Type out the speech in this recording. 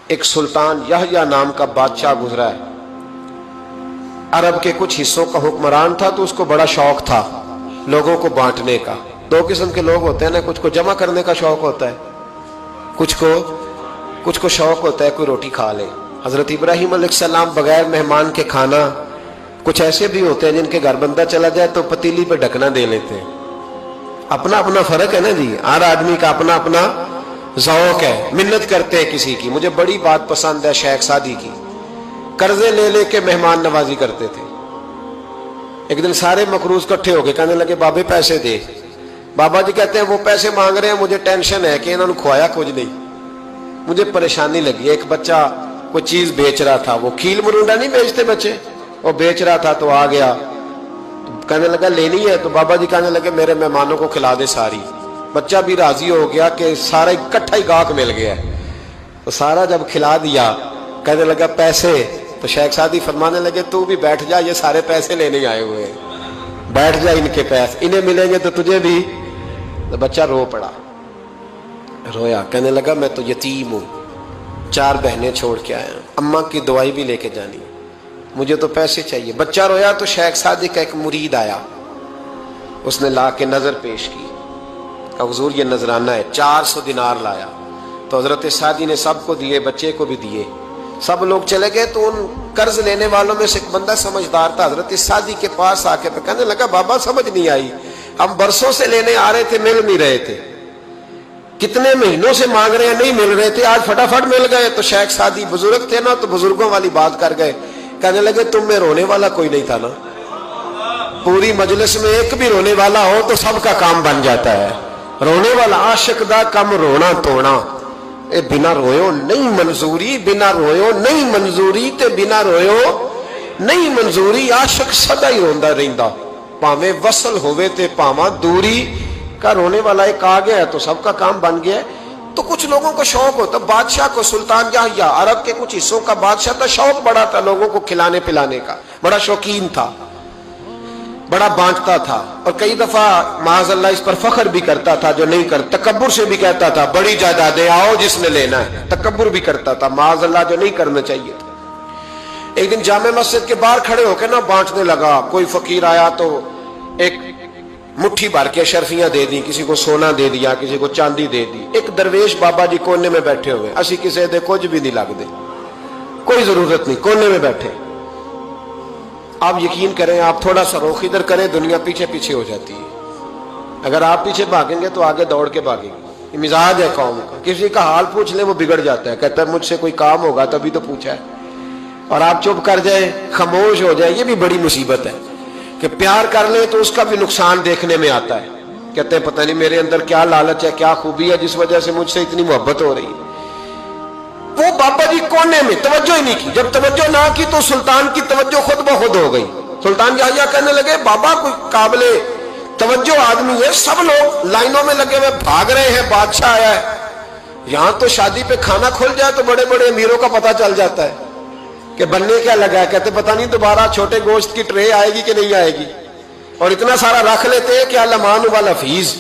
ایک سلطان یحییٰ نام کا بادشاہ گزرا ہے. عرب کے کچھ حصوں کا حکمران تھا، تو اس کو بڑا شوق تھا لوگوں کو بانٹنے کا. دو قسم کے لوگ ہوتے ہیں نا، کچھ کو جمع کرنے کا شوق ہوتا ہے، کچھ کو شوق ہوتا ہے کوئی روٹی کھا لے. حضرت ابراہیم علیہ السلام بغیر مہمان کے کھانا، کچھ ایسے بھی ہوتے ہیں جن کے گھر بندہ چلا جائے تو پتیلی پہ ڈھکنا دے لیتے ہیں. اپنا اپنا فرق ہے نا جی، ہر آدمی کا اپنا اپنا ذوق ہے. منت کرتے ہیں کسی کی. مجھے بڑی بات پسند ہے شیخ سعدی کی، قرضے لے لے کے مہمان نوازی کرتے تھے. ایک دن سارے مقروض کٹھے ہو کے کہنے لگے بابے پیسے دے. بابا جی کہتے ہیں وہ پیسے مانگ رہے ہیں، مجھے ٹینشن ہے کہ انہوں نے کھوایا کچھ نہیں، مجھے پریشانی لگی. ایک بچہ کوئی چیز بیچ رہا تھا، وہ کھیل مرونڈا نہیں بیچتے بچے، وہ بیچ رہا تھا تو آ گیا، کہنے لگا لینی ہے. تو بابا جی کہنے لگے میرے مہمانوں کو کھلا دے ساری. بچہ بھی راضی ہو گیا کہ سارا اکٹھا ہی گاہک مل گیا. تو سارا جب کھلا دیا کہنے لگا پیسے. تو شیخ سعدی فرمانے لگے تو بھی بیٹھ جا، یہ سارے پیسے لینے آئے ہوئے ہیں، بیٹھ جا، ان کے پیسے انہیں ملیں گے تو تجھے بھی. تو بچہ رو پڑا، رویا، کہنے لگا میں تو یتیم ہوں، 4 بہنیں چھوڑ کے آیا ہوں، اماں کی دوائی بھی لے کے جانی، مجھے تو پیسے چاہیے. بچہ رویا تو شیخ سعدی کا ایک مرید آیا، اس نے لا کے نظر پیش کی کہ حضور یہ نذرانہ ہے. 400 دینار لایا. تو حضرت سعدی نے سب کو دیے، بچے کو بھی دیے. سب لوگ چلے گئے. تو ان قرض لینے والوں میں سے ایک بندہ سمجھدار تھا، حضرت سعدی کے پاس آ کے کہنے لگا بابا سمجھ نہیں آئی، ہم برسوں سے لینے آ رہے تھے، مل نہیں رہے تھے، کتنے مہینوں سے مانگ رہے ہیں نہیں مل رہے تھے، آج فٹافٹ مل گئے. تو شیخ سعدی بزرگ تھے نا، تو بزرگوں والی بات کر گئے. کہنے لگے تم میں رونے والا کوئی نہیں تھا نا، پوری مجلس میں ایک بھی رونے والا ہو تو سب کا کام بن جاتا ہے. رونے والا عاشق دا کم رونا توڑنا، اے بنا رویو نہیں منظوری، بنا رویو نہیں منظوری تے بنا رویو نہیں منظوری. عاشق سدا ہی روندا رہندا، پاویں وصل ہوئے تے پاواں دوری. کا رونے والا ایک آ گیا ہے تو سب کا کام بن گیا ہے. تو کچھ لوگوں کو شوق ہوتا، بادشاہ کو سلطان یحییٰ عرب کے کچھ حصوں کا بادشاہ تھا، شوق بڑا تھا لوگوں کو کھلانے پلانے کا، بڑا شوقین تھا، بڑا بانٹتا تھا. اور کئی دفعہ معاذ اللہ اس پر فخر بھی کرتا تھا جو نہیں کرتا، تکبر سے بھی کہتا تھا بڑی جائیدادیں آؤ جس نے لینا ہے، تکبر بھی کرتا تھا معاذ اللہ جو نہیں کرنا چاہیے تھا. ایک دن جامع مسجد کے باہر کھڑے ہو کے نا بانٹنے لگا. کوئی فقیر آیا تو ایک مٹھی بھر کے اشرفیاں دے دی، کسی کو سونا دے دیا، کسی کو چاندی دے دی. ایک درویش بابا جی کونے میں بیٹھے ہوئے، اسی کسی دے کچھ بھی نہیں لگ دے، کوئی ضرورت نہیں، کونے میں بیٹھے. آپ یقین کریں، آپ تھوڑا سا رخ ادھر کریں، دنیا پیچھے پیچھے ہو جاتی ہے. اگر آپ پیچھے بھاگیں گے تو آگے دوڑ کے بھاگیں گے. یہ مزاج ہے قوم کا، کسی کا حال پوچھ لیں وہ بگڑ جاتا ہے، کہتا ہے مجھ سے کوئی کام ہوگا تبھی تو پوچھا ہے. اور آپ چپ کر جائیں، خاموش ہو جائیں، یہ بھی بڑی مصیبت ہے. کہ پیار کر لیں تو اس کا بھی نقصان دیکھنے میں آتا ہے. کہتے ہیں پتہ نہیں میرے اندر کیا لالچ ہے، کیا خوبی ہے جس وجہ سے مجھ سے اتنی محبت ہو رہی ہے. وہ بابا جی کونے میں توجہ ہی نہیں کی. جب توجہ نہ کی تو سلطان کی توجہ خود بخود ہو گئی. سلطان یحییٰ کہنے لگے بابا کوئی قابل توجہ آدمی ہے، سب لوگ لائنوں میں لگے ہوئے بھاگ رہے ہیں، بادشاہ آیا ہے. یہاں تو شادی پہ کھانا کھل جائے تو بڑے بڑے امیروں کا پتہ چل جاتا ہے کہ بننے کیا لگا ہے. کہتے پتہ نہیں دوبارہ چھوٹے گوشت کی ٹرے آئے گی کہ نہیں آئے گی. اور اتنا سارا رکھ لیتے ہیں کہ المان والا فیس